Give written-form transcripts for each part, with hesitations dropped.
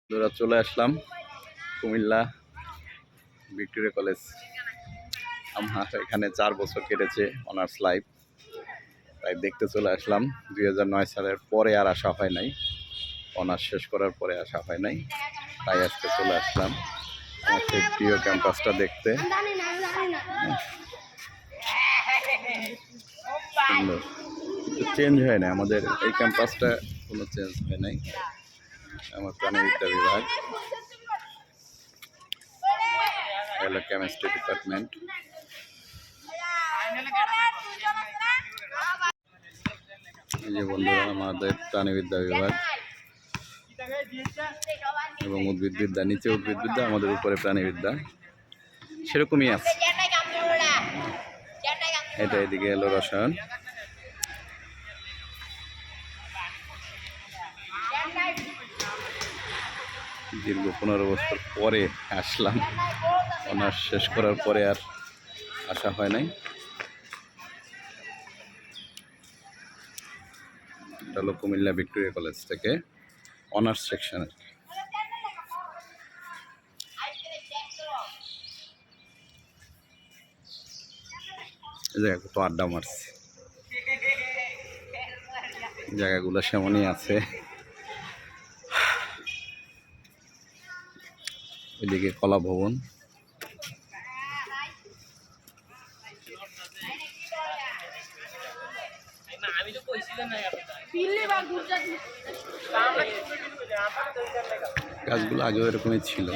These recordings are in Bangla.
আমরা চলে আসলাম কুমিল্লা ভিক্টোরিয়া কলেজ। আমার এখানে 4 বছর কেটেছে অনার্স লাইফ, তাই দেখতে চলে আসলাম। 2009 সালের পরে আর আসা হয় নাই, অনার্স শেষ করার পরে আসা হয় নাই, তাই আজকে চলে আসলাম আমার সেই প্রিয় ক্যাম্পাসটা দেখতে। সুন্দর, চেঞ্জ হয় না আমাদের এই ক্যাম্পাসটা, কোনো চেঞ্জ হয় নাই। আমার প্রাণীবিদ্যা বিভাগ, হলো কেমিস্ট্রি ডিপার্টমেন্ট। এই যে বন্ধুরা, আমাদের প্রাণীবিদ্যা বিভাগ এবং উদ্ভিদবিদ্যা, নিচে উদ্ভিদবিদ্যা, আমাদের উপরে প্রাণীবিদ্যা, সেরকমই আছে। এটা এদিকে এলো রসায়ন। দীর্ঘ 15 বছর পরে আসলাম, অনার্স শেষ করার পরে আর আসা হয় নাই। এটা হলো কুমিল্লা ভিক্টোরিয়া কলেজ থেকে অনার্স সেকশনের। এই জায়গা কত আড্ডা মারছে, জায়গাগুলো সেমনই আছে। এদিকে কলা ভবন, গাছগুলো আগেও এরকমই ছিল।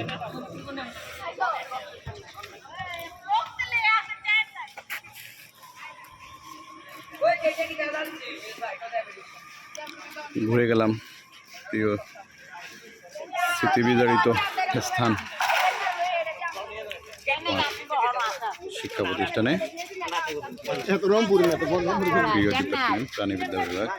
ঘুরে গেলাম প্রিয় স্মৃতি বিজড়িত স্থান শিক্ষা প্রতিষ্ঠানে, প্রিয় ডিপার্টমেন্ট প্রাণীবিদ্যা বিভাগ।